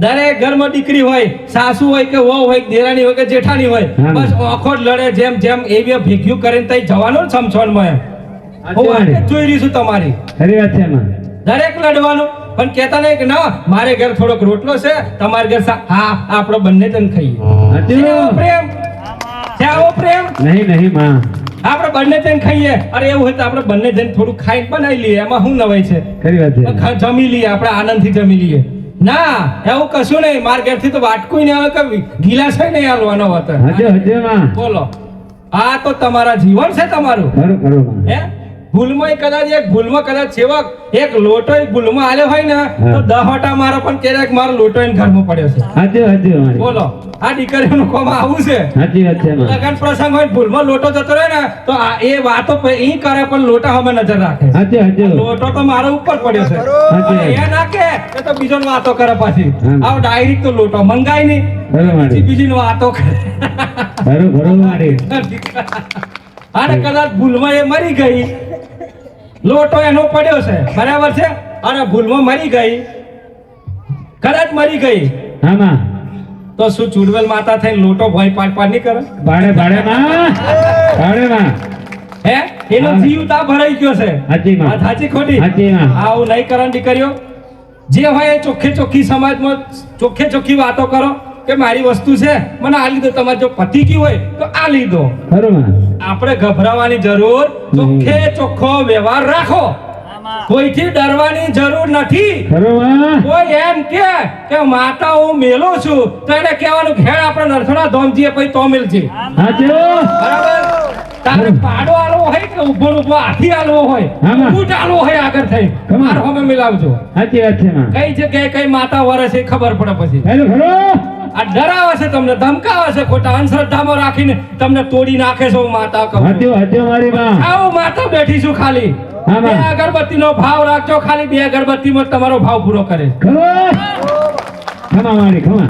દરેક ઘરમાં દીકરી હોય, સાસુ હોય કે વહુ હોય, દેરાણી હોય કે જેઠાણી હોય, બસ આંખો જ લડે. જેમ જેમ એવી ભેગ્યું કરીને તઈ જવાનું સમસોનમાં. હું જોઈ રહી છું તમારી. દરેક લડવાનું. પણ કહેતા નહીં કે ના મારે ઘર થોડોક રોટલો છે તમારે ઘર હા આપણો બંને જણ ખાઈએ. સાચું. છે આવો પ્રેમ? છે આવો પ્રેમ? નહીં નહીં માં. આપણે બંને જણ ખાઈએ. અરે એવું હોય તો આપણે બંને જણ થોડું ખાઈને બનાવી લઈએ, એમાં શું નવાઈ છે? ખરી વાત છે. જમી લઈએ, આપણે આનંદથી જમી લઈએ. ના એવું કશું નહીં. માર ઘરથી તો વાટકું નહીં આવે કે ગિલાસ નહીં આલવાનો હતો. હજુ હજુ માં. બોલો આ તો તમારા જીવન છે તમારું. ખરું ખરું માં. હે ભૂલમાં કદાચ સેવક એક લોટો ભૂલમાં આલ્યો હોય ને તો 10 હોટા મારો પણ ક્યારેક મારો લોટો એને ઘરમાં પડ્યો છે. હજુ હજુ મારી. બોલો આ દીકરીઓનું કોમ આવું છે. સાચી વાત છે માં. લગન પ્રસંગ હોય ભૂલમાં લોટો જતો રહે ને તો એ વાતો એ કરે પણ લોટા હવે નજર રાખે. હજુ હજુ. લોટો તો મારો ઉપર પડ્યો છે. સાચી અને વાત. એ ના કે તો બીજો વાતો કરે પાછી. હા. આવ ડાયરેક્ટ તો લોટો મંગાય નહીં. ખરું મારી. બીજી વાતો કરે. ખરું ખરું મારી. અને કદાચ ભૂલમાં એ મરી ગઈ, લોટો એનો પડ્યો છે બરાબર છે, અને ભૂલમાં મરી ગઈ, કદાચ મરી ગઈ હા માં. તો શું ચુડવેલ માતા થઈને લોટો ભોય પાડ નહીં કરે? ભાડે ભાડે માં. ભાડે માં. હે એનો હા. જીવ તા ભરાઈ ગયો છે. સાચી માં. આ સાચી ખોટી? સાચી માં. આવું નહીં કરવાની દીકરીઓ. જે હોય એ ચોખ્ખી સમાજમાં ચોખ્ખી વાતો કરો કે મારી વસ્તુ છે મને આ લીધો. તમારે જો પતિ કી હોય તો આ લીધો. ખરું માં. આપણે ગભરાવાની જરૂર, ચોખ્ખો વ્યવહાર રાખો. કોઈથી ડરવાની જરૂર નથી. ખરું માં. કોઈ એમ કે માતા હું મેલો છું તો એને કહેવાનું ખેડ આપણે નરસણા ધોમજીએ પછી તો મેલજે. સાચું. બરાબર? તારે પાડો આલવો હોય કે ઉભો હાથી આલવો હોય, હા, માં. ઊંટ આલવો હોય આગળ થઈ માર હોમે મિલાવજો. સાચી વાત છે માં. કઈ જગ્યાએ કઈ માતા વરે છે ખબર પડે પછી. ખરું ખરું. આ ડરાવે છે તમને, ધમકાવે છે, ખોટા અંધશ્રદ્ધામાં રાખીને તમને તોડી નાખે છે. હું માતા કહું છું. હજુ હજુ મારી માં. આવું માતા બેઠી છું ખાલી. હા, બે માં. અગરબત્તીનો ભાવ રાખજો, ખાલી 2 અગરબત્તીમાં તમારો ભાવ પૂરો કરે. ખરું. ખમા મારી ખમા.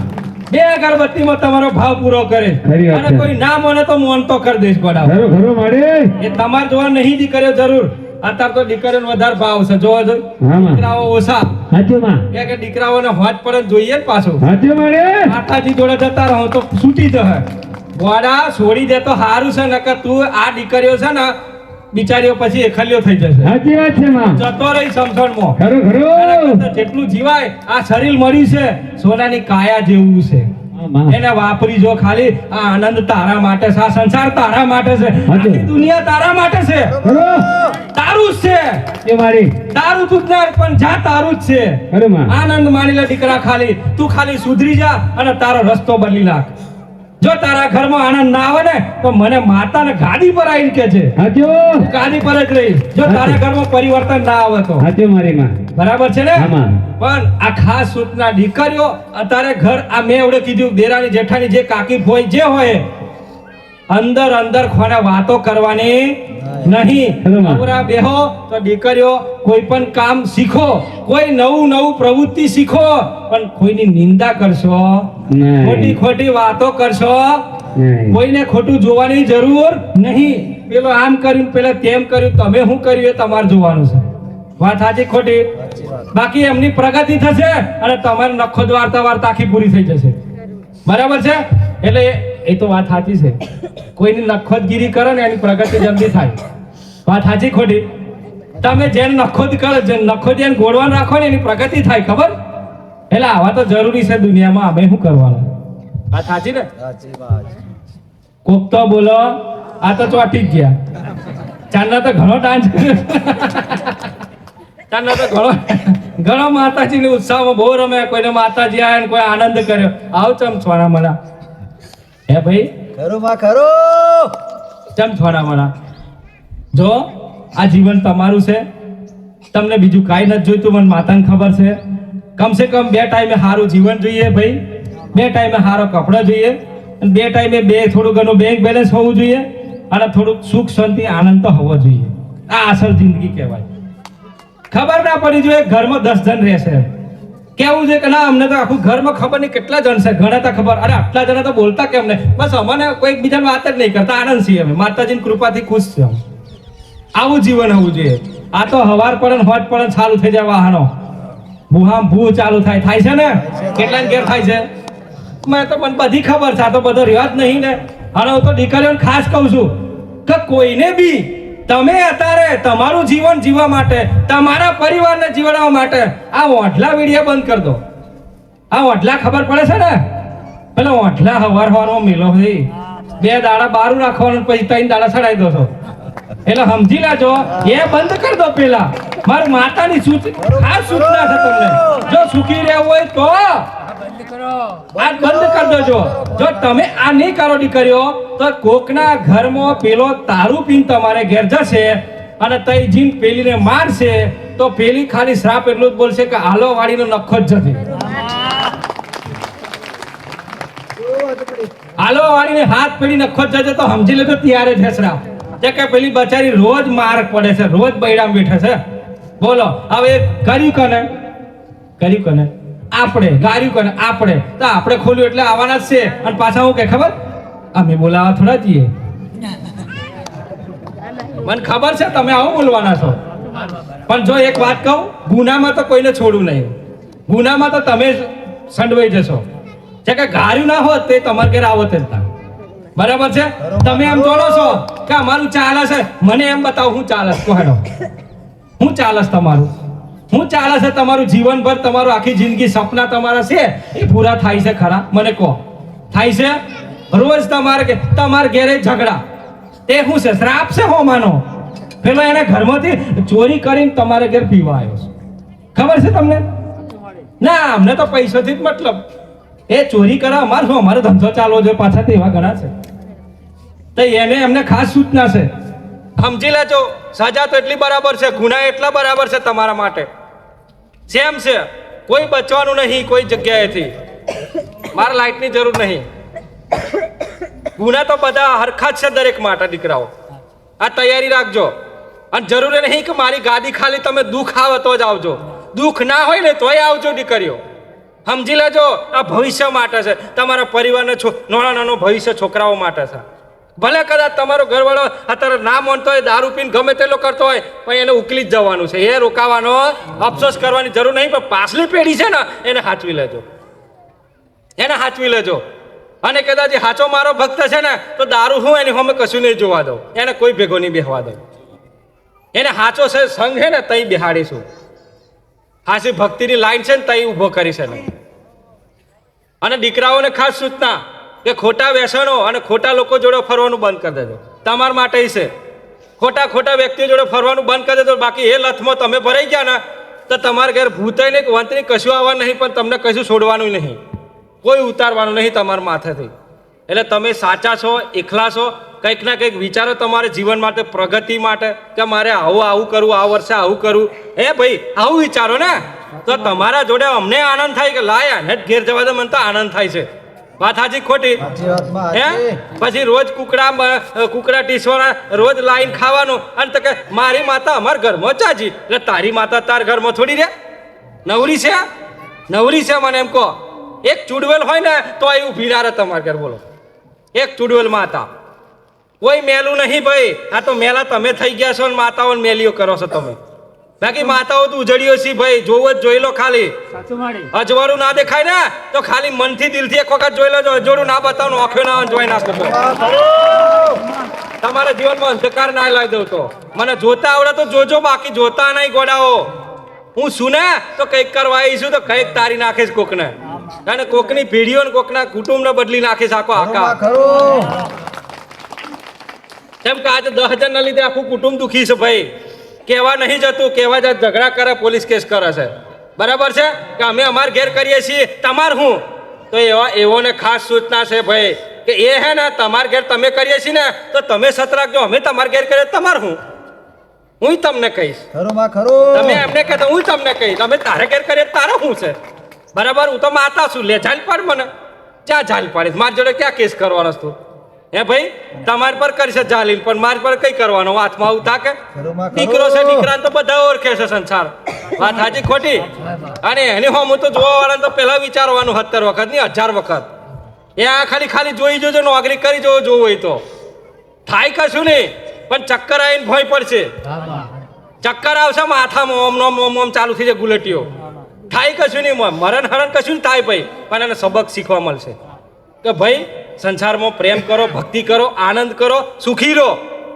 2 અગરબત્તીમાં તમારો ભાવ પૂરો કરે. ખરી વાત અને છે. કોઈ ના મને તો મોન તો કરી દઈશ ગોડા. ખરું ખરું મારી. એ તમારે જોવા નહીં દીકરીઓ જરૂર. અત્યારે તો દીકરીઓનો વધારે ભાવ છે. જોવા જો હા માં. દીકરાઓ ઓછા. સાચું માં. કે દીકરાઓને હોજ પડે ને જોઈએ ને પાછું. સાચું મારી. માતાજી જોડે જતા રહો તો છૂટી જશે. ગોડા છોડી દે તો સારું છે, નકર તું આ દીકરીઓ છે ને બિચારીઓ પછી એકલીઓ થઈ જશે. સાચી વાત છે માં. જતો રહી સમસણમાં. ખરું એના ખરું. કરતાં જેટલું જીવાય આ શરીર મળ્યું છે સોનાની કાયા જેવું છે. હા, માં. એને વાપરી જો ખાલી. આ આનંદ તારા માટે છે, આ સંસાર તારા માટે છે, આખી દુનિયા તારા માટે છે. ખરું. તારું જ છે. એ મારી. તારું તું જ ના પણ જા તારું જ છે. ખરું માં. આનંદ માણી લે દીકરા ખાલી. તું ખાલી સુધરી જા અને તારો રસ્તો બદલી નાખ. જો તારા ઘરમાં આનંદ ના આવે ને તો મને માતાને ગાદી પર આવીને કે છે. સાચું. ગાદી પર જ રહી. જો તારા ઘરમાં પરિવર્તન ના આવે તો. સાચું મારી માં. બરાબર છે ને? હા માં. પણ આ ખાસ સૂચના દીકરીઓ અત્યારે ઘર આ મેં એવડે કીધું દેરાની જેઠાની જે કાકી હોય જે હોય અંદર ખોને વાતો કરવાની નહીં. બરાબર. નવરા બેહો તો દીકરીઓ કોઈ પણ કામ શીખો, કોઈ નવું પ્રવૃત્તિ શીખો, પણ કોઈની નિંદા કરશો નહીં. ખોટી વાતો કરશો, નહીં. કોઈને ખોટું જોવાની જરૂર નહીં. પેલો આમ કર્યું પેલા તેમ કર્યું, તમે શું કર્યું એ તમારે જોવાનું છે. વાત સાચી ખોટી? બાકી એમની પ્રગતિ થશે અને તમારે નખો વાર્તા આખી પૂરી થઈ જશે. બરાબર છે? એટલે એ તો વાત સાચી છે. કોઈની નખોદગીરી કરે ને એની પ્રગતિ જલ્દી થાય. વાત સાચી ખોટી? તમે જેને નખોદ કરો, જે નખોદિયાને ગોળવાન રાખો ને એની પ્રગતિ થાય. ખબર? એટલે આવા તો જરૂરી છે દુનિયામાં. અમે શું કરવાનું? વાત સાચી ને? કોક તો બોલો. આ તો ચોટી જ ગયા. ચાંદના તો ઘણો ડાન્સ કર્યો. ચાંદના તો ઘણો માતાજીની ઉત્સાહમાં બહુ રમે. કોઈને માતાજી આવ્યા ને કોઈ આનંદ કર્યો. આવ ચમ છોડા મના. હે ભાઈ ખરું માં ખરું. ચમ છોડા મના. જો આ જીવન તમારું છે. તમને બીજું કાંઈ નથી જોઈતું. મને માતાને ખબર છે. કમસે કમ 2 ટાઈમે સારું જીવન જોઈએ ભાઈ. 2 ટાઈમે સારો કપડો જોઈએ. અને 2 ટાઈમે થોડું ઘણું બેંક બેલેન્સ હોવું જોઈએ. અને થોડુંક સુખ શાંતિ આનંદ તો હોવો જોઈએ. આ અસલ જિંદગી કહેવાય. ખબર ના પડી જોઈએ ઘરમાં 10 જણ રહેશે. કેવું છે કે ના અમને તો આખું ઘરમાં ખબર નહીં કેટલા જણ છે. ઘણા તો ખબર. અરે આટલા જણા તો બોલતા કેમ નહીં? બસ અમને કોઈ બીજાની વાત જ નહીં કરતા. આનંદ છીએ અમે. માતાજીની કૃપાથી ખુશ છે. આવું જીવન હોવું જોઈએ. આ તો હવાર પડે ને હોજ પડે ચાલુ થઈ જાય વાહનો. ભૂ ચાલુ થાય છે ને? કેટલાને ઘેર થાય છે? મેં તો મને બધી ખબર છે. આ તો બધો રિવાજ નહીં ને. અને હું તો દીકરીઓને ખાસ કહું છું કે કોઈને બી તમે અત્યારે તમારું જીવન જીવવા માટે, તમારા પરિવારને જીવડાવવા માટે આ ઓઢલા વીડિયા બંધ કરી દો. આ ઓઢલા ખબર પડે છે ને, પેલો ઓઢલા હવાર મેલો છે, 2 દાડા બારું રાખવાનું, પછી 3 દાડા સડાઈ દો છો. એટલે સમજી લેજો, એ બંધ કરી દો. પેલા મારી માતાની ખાસ સૂચના છે તમને, જો સુખી રહેવું હોય તો આ બંધ કરી દેજો. જો તમે આ નહીં કરો દીકરીઓ, તો કોકના ઘરમાં પેલો તારું પીન તમારે ઘેર જશે અને તઈ જીન પેલીને મારશે, તો પેલી ખાલી શ્રાપ એટલું જ બોલશે કે હાલો વાળીનો નખો જ જશે. હાલો વાળીને હાથ પેલી નખો જ જશે તો સમજી લેજો ત્યારે છે શ્રાપ. કે પેલી બચારી રોજ માર પડે છે, રોજ બૈરામ બેઠે છે. બોલો હવે કર્યું કને આપણે, ગાર્યું કને આપણે, તો આપણે ખોલ્યું એટલે આવવાના જ છે. અને પાછા હું કે ખબર, અમે બોલાવા થોડા જઈએ. મને ખબર છે તમે આવું બોલવાના છો, પણ જો એક વાત કહું, ગુનામાં તો કોઈને છોડવું નહીં. ગુનામાં તો તમે સંડવાઈ જશો. જે કે ગાર્યું ના હોત તે તમારે ઘેર આવત જ ના. બરાબર છે? તમે એમ જોડો છો કે અમારું ચાલે છે, મને એમ બતાવો હું ચાલે છે. કોહેડો હું ચાલે છે તમારું, હું ચાલે છે તમારું જીવનભર, તમારું આખી જિંદગી સપના તમારા છે એ પૂરા થાય છે ખરા? મને કહો, થાય છે? રોજ તમારે ઘેરે ઝઘડા, તે શું છે? શ્રાપ છે હો માનો. પેલો એને ઘરમાંથી ચોરી કરીને તમારે ઘેર પીવા આવ્યો છે, ખબર છે તમને? ના, અમને તો પૈસાથી જ મતલબ. એ ચોરી કરે અમારે શું, અમારો ધંધો ચાલવો જોઈએ. પાછા તો એવા ઘણા છે. તો એને એમને ખાસ સૂચના છે, સમજી લેજો. સજા તો એટલી બરાબર છે, ગુના એટલા બરાબર છે તમારા માટે. સેમ છે, કોઈ બચવાનું નહીં કોઈ જગ્યાએથી. મારે લાઈટની જરૂર નહીં. ગુના તો બધા હરખા જ છે દરેક માટે. દીકરાઓ આ તૈયારી રાખજો. અને જરૂરી નહીં કે મારી ગાદી ખાલી તમે દુઃખ આવે તો જ આવજો, દુઃખ ના હોય ને તોય આવજો દીકરીઓ. સમજી લેજો, આ ભવિષ્ય માટે છે, તમારા પરિવારને નાનો ભવિષ્ય છોકરાઓ માટે છે. ભલે કદાચ તમારો ઘરવાળો અત્યારે ના માનતો હોય, દારૂ પીને ગમે તેટલો કરતો હોય, પણ એને ઉકલી જ જવાનું છે. એ રોકાવાનો અફસોસ કરવાની જરૂર નહીં, પણ પાછલી પેઢી છે ને એને સાચવી લેજો, એને સાચવી લેજો. અને કદાચ હાચો મારો ભક્ત છે ને તો દારૂ હું એની સામે કશું નહીં જોવા દઉં, એને કોઈ ભેગો નહીં બેહવા દઉં. એને હાચો છે સંઘ છે ને તઈ બેહાડીશું. હાસી ભક્તિની લાઈન છે ને તઈ ઊભો કરી છે. અને દીકરાઓને ખાસ સૂચના કે ખોટા વ્યસનો અને ખોટા લોકો જોડે ફરવાનું બંધ કરી દેજો. તમારા માટે છે, ખોટા વ્યક્તિઓ જોડે ફરવાનું બંધ કરી દેજો. બાકી એ લથમાં તમે ભરાઈ ગયા ને તો તમારા ઘેર ભૂતાઈ ને વંતની કશું આવવાનું નહીં, પણ તમને કશું છોડવાનું નહીં, કોઈ ઉતારવાનું નહીં તમારા માથેથી. એટલે તમે સાચા છો, એકલા છો, કંઈક ના કંઈક વિચારો તમારે જીવન માટે, પ્રગતિ માટે, કે મારે આવું કરવું, આ વર્ષે આવું કરવું. એ ભાઈ આવું વિચારો ને તો તમારા જોડે અમને આનંદ થાય કે લાયા ને ઘેર જવા દે, મને તો આનંદ થાય છે. વાત સાચી ખોટી? હે પછી રોજ કુકડા ટીસવાના, રોજ લાઈન ખાવાનું. અને તો કે મારી માતા અમારા ઘરમાં ચાજી, એટલે તારી માતા તાર ઘરમાં થોડી રે? નવરી છે? નવરી છે મને એમ કહો. એક ચૂડવેલ હોય ને તો એ ઊભી ના રહે તમારા ઘર. બોલો, એક ચૂડવેલ માતા, કોઈ મેલું નહીં ભાઈ. આ તો મેલા તમે થઈ ગયા છો ને માતાઓ મેલીઓ કરો છો તમે. બાકી માતાઓ તો ઉજળીઓ છે ભાઈ, જોવો જ જોઈ લો. ખાલી અજવાળું ના દેખાય ને તો ખાલી મનથી દિલથી એક વખત જોઈ લેજો. અજવાળું ના બતાવો, આંખો ના જોઈ નાખો તો તમારા જીવનમાં અંધકાર ના લાવી દઉં. તો મને જોતા આવડે તો જોજો, બાકી જોતા નહીં ગોડાઓ. હું શું ને તો કંઈક કરવા આવીશું તો કંઈક તારી નાખીશ કોકને, અને કોકની પેઢીઓ ને કોકના કુટુંબને બદલી નાખીશ આખો આખા. કેમ કે આજે 10,000 ના લીધે આખું કુટુંબ દુખી છે ભાઈ. કહેવા નહીં જતું, કહેવા જ ઝઘડા કરે, પોલીસ કેસ કરે છે. બરાબર છે કે અમે અમાર ઘેર કરીએ છીએ, તમાર હું? તો એવોને ખાસ સૂચના છે ભાઈ કે એ હે ને તમાર ઘેર તમે કરીએ છીએ ને તો તમે સત રાખજો. અમે તમાર ઘેર કરીએ તમાર હું? હું તમને કહીશ. તમે એમને કહેતા હું તમને કહીશ. અમે તારે ઘેર કરીએ તારે શું છે? બરાબર? હું તો માતા છું, લે ઝાલ પાડ મને. ક્યાં ઝાલ પાડીશ? મારી જોડે ક્યાં કેસ કરવાનો તું? હે ભાઈ, તમારી પર કરશે જાલીલ, પણ મારી પર કઈ કરવાનો? હાથમાં આવું થાકે? દીકરો છે, દીકરાને તો બધા ઓળખે છે સંસાર. વાત હાજી ખોટી? અને એની હોમ તો જોવા વાળા તો પેલા વિચારવાનું 70 વખત ની 1000 વખત. એ આ ખાલી જોઈ જોજો, નોકરી કરી જોવું હોય તો થાય કશું નહીં, પણ ચક્કર આવીને ભોય પડશે. ચક્કર આવશે માથામાં, ઓમ ચાલુ થઈ જાય ગુલેટીઓ. થાય કશું નહીં, મરણ હરણ કશું થાય ભાઈ, પણ એને સબક શીખવા મળશે કે ભાઈ સંસારમાં પ્રેમ કરો, ભક્તિ કરો, આનંદ કરો, સુખી રહો.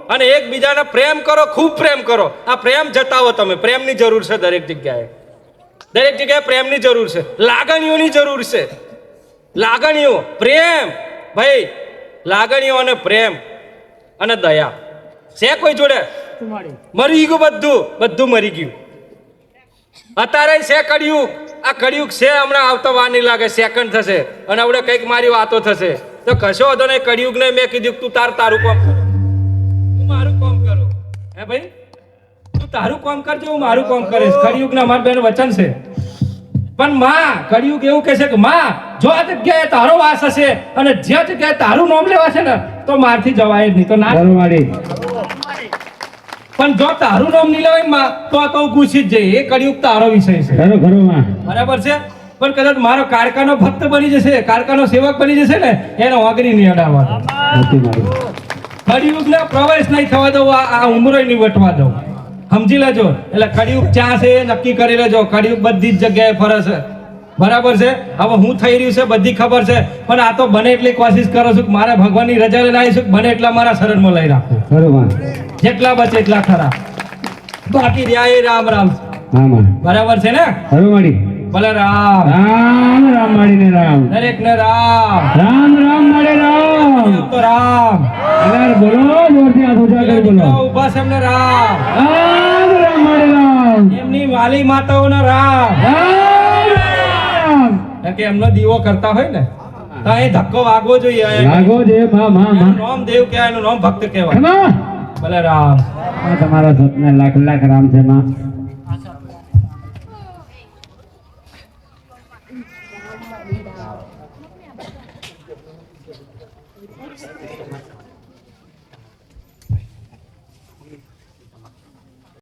અને એકબીજાને પ્રેમ કરો, ખૂબ પ્રેમ કરો. આ પ્રેમ જતાવો તમે. પ્રેમની જરૂર છે દરેક જગ્યાએ. દરેક જગ્યાએ પ્રેમની જરૂર છે, લાગણીઓની જરૂર છે. લાગણીઓ, પ્રેમ, ભાઈ, લાગણીઓ અને પ્રેમ અને દયા છે કોઈ જોડે? મરી ગયું, બધું મરી ગયું. અત્યારે છે કળિયુગ. આ કળિયુગ છે, હમણાં આવતો વાર નહીં લાગે, સેકન્ડ થશે અને આપણે કંઈક મારી વાતો થશે. તો કશો હતો ને કળિયુગને મેં કીધું તું તારું કામ કર, હું મારું કામ કરું. હે ભાઈ, તું તારું કામ કરજો, હું મારું કામ કરીશ. કળિયુગના અમારા બેન વચન છે. પણ માં, કળિયુગ એવું કહે છે કે માં, જો આ જગ્યાએ તારો વાસ હશે અને જે જગ્યાએ તારું નામ લેવા છે ને તો મારથી જવાય જ નહીં. તો ના, પણ જો તારું નામ નહીં લેવાય માં તો પૂછી જ જઈએ. એ કળિયુગ તારો વિષય છે, બરાબર છે. પણ કદાચ મારો કારકાનો ભક્ત બની જશે, કારકાનો સેવક બની જશે ને, એને ઓગરી નહીં અડાવવાનો. કળિયુગને પ્રવેશ નહીં થવા દઉં, આ ઉમરો નહીં વટવા દઉં. સમજી લેજો. એટલે કળિયુગ ક્યાં છે એ નક્કી કરી લેજો. કળિયુગ બધી જ જગ્યાએ ફરે છે, બરાબર છે. હવે હું થઈ રહ્યું છે બધી ખબર છે, પણ આ તો બને એટલી કોશિશ કરું છું કે મારે ભગવાનની રજા લઈને આવીશું, બને એટલા મારા શરણમાં લઈ રાખું. બરોબર, જેટલા બચે એટલા ખરા. બાકી રહ્યા એ રામ રામ, બરાબર છે ને? ભલે રામ રામ રામ માડીને રામ, દરેક ને રામ રામ રામ માડે રામ. તો રામ બોલો, જોરથી હાથ ઊંચા કરી બોલો. ઉભા છે એમને રામ રામ રામ માડે રામ. એમની વાલી માતાઓના રામ રામ. કે એમનો દીવો કરતા હોય ને તો એ ધક્કો વાગવો જોઈએ. વાગવો જોઈએ. નામ દેવ કહેવાય, એનું નામ ભક્ત કહેવાય. ભલે રામ. તમારા સપને લાખ લાખ રામ છે માં. Thank you.